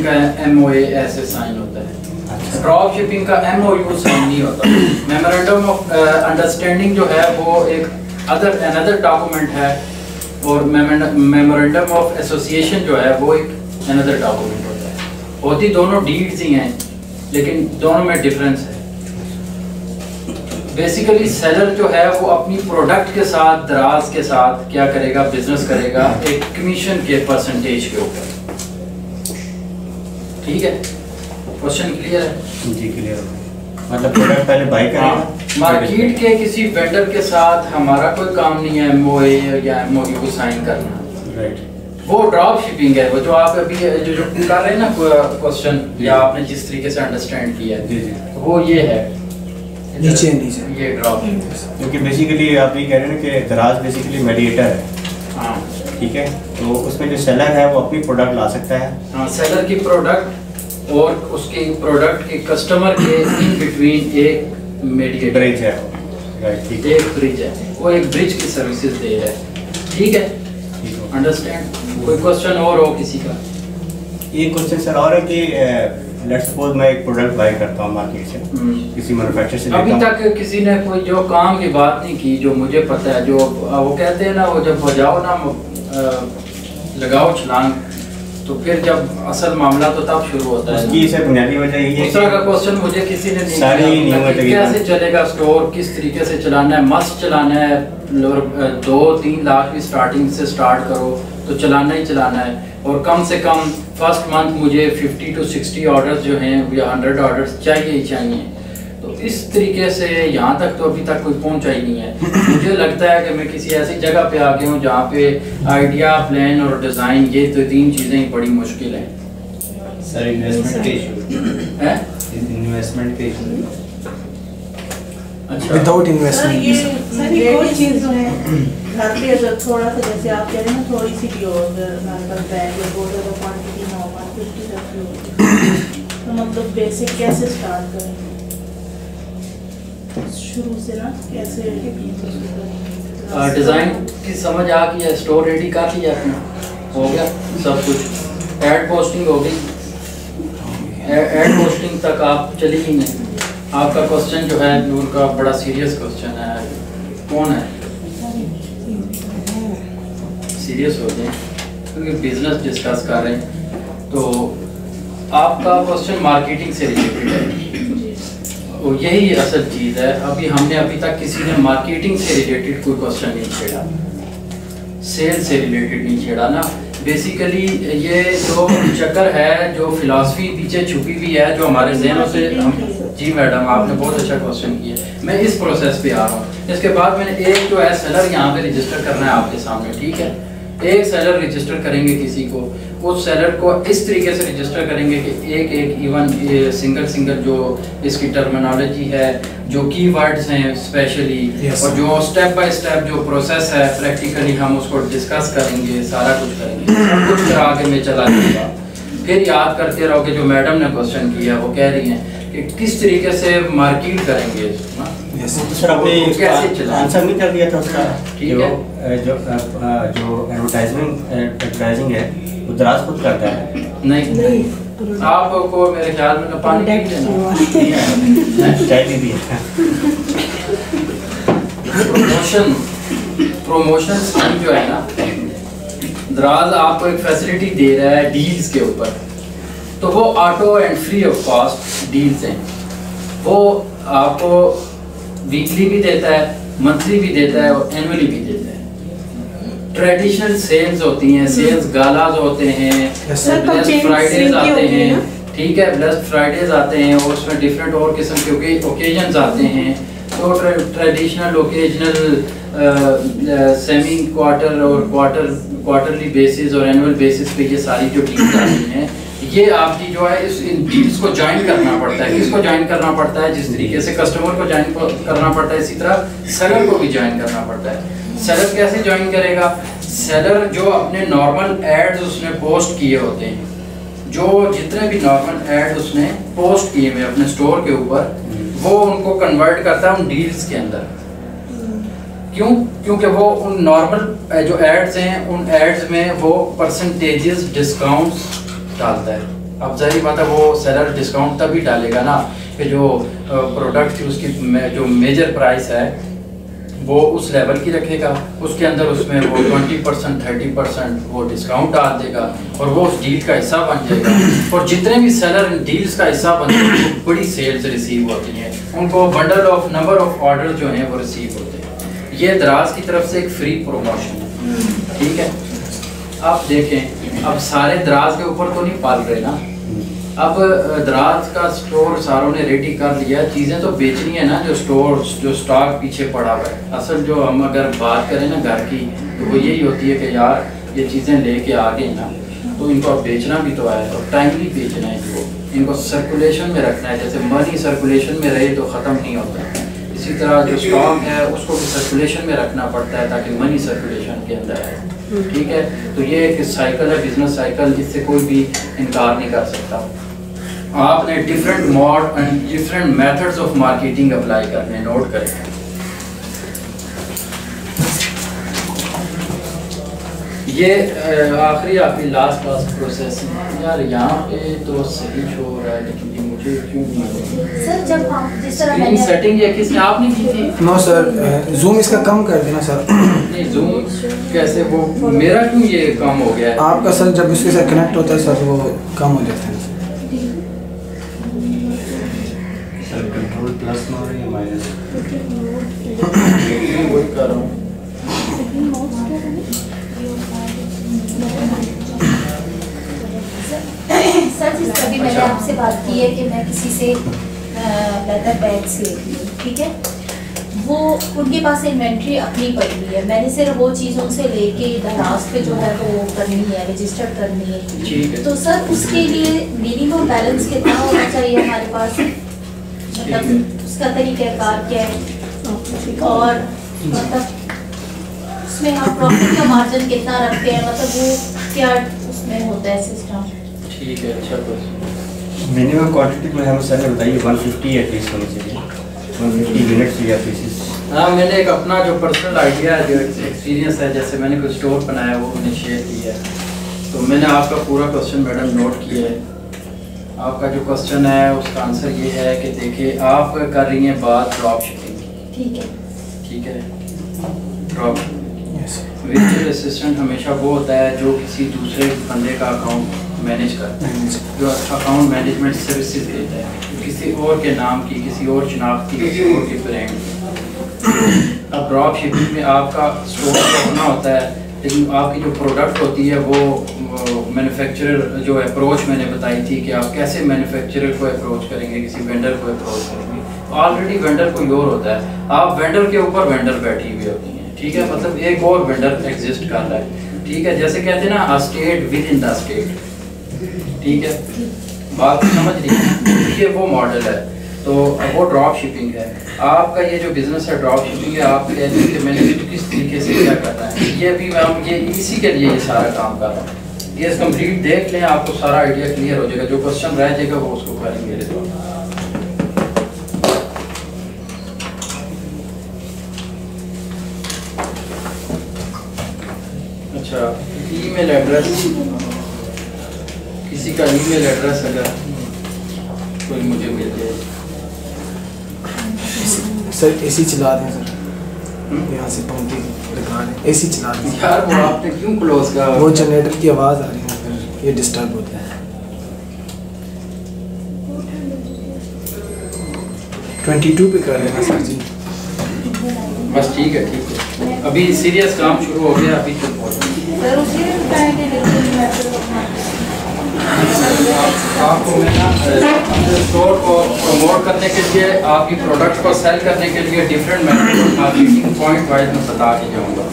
का MOA ऐसे sign होता है। ड्रॉप शिपिंग का MOU साइन नहीं होता। मेमोरेंडम ऑफ अंडरस्टैंडिंग जो है वो एक अनदर डॉक्यूमेंट है, और मेमोरेंडम ऑफ एसोसिएशन जो है वो एक अनदर डॉक्यूमेंट होता है। होती दोनों डीड्स ही हैं, लेकिन दोनों में डिफरेंस है। बेसिकली सेलर जो है वो अपनी प्रोडक्ट के साथ, दराज के साथ क्या करेगा, बिजनेस करेगा एक कमीशन के परसेंटेज के ऊपर। ठीक है, क्वेश्चन क्लियर है? जी क्लियर है। मतलब प्रोडक्ट पहले बाय करेगा। मार्केट के किसी वेंडर के साथ हमारा कोई काम नहीं है MOA या MOU साइन करना। राइट। वो ड्रॉप शिपिंग है, वो जो आप अभी जो कर रहे हैं ना क्वेश्चन, या आपने जिस तरीके से अंडरस्टैंड किया है, वो ये है नीचे ये ड्रॉप। क्योंकि बेसिकली आप ये कह रहे हैं कि दराज बेसिकली मेडिएटर है। हाँ ठीक है, तो उसमें जो सेलर है वो अपनी प्रोडक्ट ला सकता है। हाँ, सेलर की प्रोडक्ट और उसके प्रोडक्ट के कस्टमर के इन बिटवीन एक मीडिएटर ब्रिज है। राइट, ठीक है, एक ब्रिज है, वो एक ब्रिज की सर्विसेज दे रहा है। ठीक है, अंडरस्टैंड? कोई क्वेश्चन और हो किसी का? ये क्वेश्चन सर और है कि लेट्स सपोज मैं एक प्रोडक्ट बाय करता हूँ मार्केट से, किसी मैन्युफैक्चर से। अभी तक किसी ने कोई जो काम की बात नहीं की, जो मुझे पता है, जो वो कहते हैं ना, वो जब बजाओ ना लगाओ छलांग, तो फिर जब असल मामला तो तब शुरू होता है। उसकी से बुनियादी वजह यही है। उस तरह का क्वेश्चन मुझे किसी ने नहीं किया कि कैसे चलेगा स्टोर, किस तरीके से चलाना है, मस्त चलाना है, 2-3 लाख की स्टार्टिंग से स्टार्ट करो तो चलाना ही चलाना है, और कम से कम फर्स्ट मंथ मुझे 50 to 60 ऑर्डर्स जो हैं या 100 ऑर्डर्स चाहिए ही चाहिए। तो इस तरीके से यहाँ तक तो अभी तक कोई पहुँचा ही नहीं है। मुझे लगता है कि मैं किसी ऐसी जगह पे आ गया हूँ जहाँ पे आइडिया, प्लान और डिज़ाइन, ये तो 3 चीज़ें ही बड़ी मुश्किल हैं। सर इन्वेस्टमेंट के इशू है, इन्वेस्टमेंट के इशू। अच्छा, विदाउट इन्वेस्टमेंट। सर ये कोई चीज़ जो है घर पे अगर थोड़ा सा, जैसे आप कह रहे हैं ना, थोड़ी सी भी हो, अगर हमारे पास बैग या बहुत ज़्यादा क्वान्टिटी ना हो, 150 तक भी हो, तो मतलब बेसिक कैसे स्टार्ट करें शुरू से ना, कैसे डिज़ाइन की समझ आ गई है, स्टोर रेडी कर लिया अपना, हो गया सब कुछ, एड पोस्टिंग हो गई, एड पोस्टिंग तक आप चली ही नहीं। आपका क्वेश्चन जो है नूर का बड़ा सीरियस क्वेश्चन है। कौन है सीरियस हो गए, क्योंकि बिजनेस डिस्कस कर रहे हैं, तो आपका क्वेश्चन मार्केटिंग से रिलेटेड है, तो यही असल चीज़ है। अभी तक किसी ने मार्केटिंग से रिलेटेड कोई क्वेश्चन नहीं छेड़ा, सेल से रिलेटेड नहीं छेड़ा ना। बेसिकली ये जो चक्कर है, जो फिलॉसफी पीछे छुपी हुई है, जो हमारे जहनों से जी मैडम आपने बहुत अच्छा क्वेश्चन किया, मैं इस प्रोसेस पे आ रहा हूँ। इसके बाद मैंने एक जो है सेलर यहाँ पे रजिस्टर करना है आपके सामने, ठीक है। एक सेलर रजिस्टर करेंगे किसी को, उस सेलर को इस तरीके से रजिस्टर करेंगे कि एक इवन सिंगल जो इसकी टर्मिनोलॉजी है, जो कीवर्ड्स हैं स्पेशली, और जो स्टेप बाय स्टेप जो प्रोसेस है प्रैक्टिकली हम उसको डिस्कस करेंगे, सारा कुछ करेंगे, सब कुछ करा के मैं चला जाऊँगा। फिर याद करते रहोगे जो मैडम ने क्वेश्चन किया, वो कह रही हैं कि किस तरीके से मार्केट करेंगे ना। सर आपने आंसर नहीं कर दिया था उसका, ठीक है। जो एडवर्टाइजिंग है वो दराज खुद करता है? नहीं, आपको मेरे ख्याल में पानी चाहिए भी है। प्रमोशन स्कीम जो है ना, दराज आपको एक फैसिलिटी दे रहा है डील्स के ऊपर, तो वो auto and free of cost deals हैं। वो आपको वीकली भी देता है, मंथली भी देता है और एनुअली भी देता है। ट्रेडिशनल सेल्स होती हैं, सेल्स गालाज होते हैं, ब्लेस्ड फ्राइडेज आते हैं, ठीक है, ब्लेस्ड फ्राइडेज आते हैं, और उसमें डिफरेंट और किस्म के ओकेजन्स आते हैं। तो ट्रेडिशनल, ओकेजनल, सेमी क्वार्टर और क्वार्टरली बेसिस और एनुअल बेसिस पे ये सारी जो डील्स आती हैं, ये आपकी जो है इन डील्स को ज्वाइन करना पड़ता है। किसको ज्वाइन करना पड़ता है? जिस तरीके से कस्टमर को ज्वाइन करना पड़ता है, इसी तरह सेलर को भी ज्वाइन करना पड़ता है। सेलर कैसे ज्वाइन करेगा? सेलर जो अपने नॉर्मल एड्स उसने पोस्ट किए होते हैं, जो जितने भी नॉर्मल एड उसने पोस्ट किए हुए अपने स्टोर के ऊपर, वो उनको कन्वर्ट करता है उन डील्स के अंदर। क्यों? क्योंकि वो उन नॉर्मल जो एड्स हैं, उन एड्स में वो परसेंटेजेस डिस्काउंट्स डालता है। अब जाहिर बात है वो सेलर डिस्काउंट तभी डालेगा ना कि जो प्रोडक्ट की उसकी जो मेजर प्राइस है वो उस लेवल की रखेगा, उसके अंदर उसमें वो 20% 30% वो डिस्काउंट डाल देगा और वो उस डील का हिस्सा बन जाएगा। और जितने भी सेलर इन डील्स का हिस्सा बनते हैं बड़ी सेल्स रिसीव होती हैं, उनको bundle of number of order जो हैं वो रिसीव होते हैं। ये दराज की तरफ से एक फ्री प्रमोशन है, ठीक है। आप देखें अब सारे दराज के ऊपर तो नहीं पाल रहे ना, अब दराज का स्टोर सारों ने रेडी कर लिया, चीज़ें तो बेचनी है ना, जो स्टोर जो स्टॉक पीछे पड़ा हुआ है। असल जो हम अगर बात करें ना घर की तो वो यही होती है कि यार ये चीज़ें लेके आ गई ना तो इनको अब बेचना भी तो है और टाइमली बेचना है, इनको सर्कुलेशन में रखना है। जैसे मनी सर्कुलेशन में रहे तो ख़त्म नहीं होता, इसी तरह जो स्टॉक है उसको भी सर्कुलेशन में रखना पड़ता है ताकि मनी सर्कुलेशन के अंदर है, ठीक है। तो ये एक साइकिल है, बिजनेस साइकिल, जिससे कोई भी इनकार नहीं कर सकता। आपने different mod and different methods of marketing apply करने, नोट करें। ये आखिरी आपकी लास्ट प्रोसेस यार यहाँ पे तो सही शो हो रहा है लेकिन ये मुझे क्यों नहीं हो रहा सर? जब आप जिस तरह स्क्रीन सेटिंग ये किसने आपने की थी? नो सर, जूम इसका कम कर देना सर। नहीं जूम कैसे, वो मेरा क्यों ये कम हो गया है? आपका सर जब इसके साथ कनेक्ट होता है सर वो कम हो जाता है। सर कंट्रोल प्लस में और माइनस वही कर रहा हूँ। सर जिस तरह भी मैंने आपसे बात की है कि मैं किसी से लेदर बैग्स लेती हूँ, ठीक है, वो उनके पास इन्वेंट्री अपनी पड़ी हुई है, मैंने सिर्फ वो चीज़ उनसे लेके दराज पे जो है वो करनी है, रजिस्टर करनी है, ठीक है। तो सर उसके लिए मिनिमम बैलेंस कितना होना चाहिए हमारे पास, मतलब उसका तरीक़ाकार क्या है और मतलब उसमें हम प्रॉफिट का मार्जिन कितना रखते हैं, मतलब वो क्या उसमें होता है सिस्टम? ठीक है, अच्छा क्वेश्चन। मिनिमम क्वांटिटी में हमें सर बताइए 150 एटलीस्ट होनी चाहिए, 150 मिनट्स या पीसेस। हाँ, मैंने एक अपना जो पर्सनल आइडिया है, जो एक्सपीरियंस है, जैसे मैंने कुछ स्टोर बनाया वो मैंने शेयर किया है। तो मैंने आपका पूरा क्वेश्चन मैडम नोट किया है। आपका जो क्वेश्चन है उसका आंसर ये है कि देखिए आप कर रही हैं बात ड्रॉप शिपिंग की, ठीक है, ठीक है। ड्रॉप वर्चुअल असिस्टेंट हमेशा वो होता है जो किसी दूसरे बंदे का अकाउंट मैनेज करता है, जो अकाउंट मैनेजमेंट सर्विसेज देता है किसी और के नाम की, किसी और शनाख्त की, किसी और के ब्रांड की। अब ड्रॉप शिपिंग में आपका स्टोर अपना होता है, लेकिन आपकी जो प्रोडक्ट होती है वो मैन्युफैक्चरर जो अप्रोच मैंने बताई थी कि आप कैसे मैन्युफैक्चरर को अप्रोच करेंगे, किसी वेंडर को अप्रोच करेंगे। ऑलरेडी वेंडर कोई और होता है, आप वेंडर के ऊपर वेंडर बैठी हुई होती हैं, ठीक है, मतलब एक और वेंडर एग्जिस्ट कर रहा है, ठीक है। जैसे कहते हैं ना a state with in the state, ठीक है, बात समझ रही है, ये वो मॉडल है। तो वो ड्रॉप शिपिंग है। आपका ये जो बिजनेस है ड्रॉप शिपिंग है, आप कहते हैं कि मैंने किस तरीके से क्या करना है, ये भी हम ये इसी के लिए ये सारा काम कर रहा हूँ। ये कंप्लीट देख लें, आपको सारा आइडिया क्लियर हो जाएगा। जो क्वेश्चन रह जाएगा वो उसको करेंगे मेरे द्वारा। अच्छा, ईमेल एड्रेस, किसी का ईमेल एड्रेस अगर कोई मुझे मिल जाए। सर एसी चला दें सर, यहाँ से पंखे लगा दें, एसी चला दें यार वो आपने क्यों क्लोज का? वो जनरेटर की आवाज़ आ रही है सर, ये डिस्टर्ब होता है। 22 पे कर देना सर जी। बस ठीक है, ठीक है। अभी सीरियस काम शुरू हो गया, अभी तो सर उसी में बताएंगे आपको मैं ना अपने स्टोर को प्रमोट करने के लिए, आपकी प्रोडक्ट को सेल करने के लिए different method marketing point wise में बता के जाऊँगा।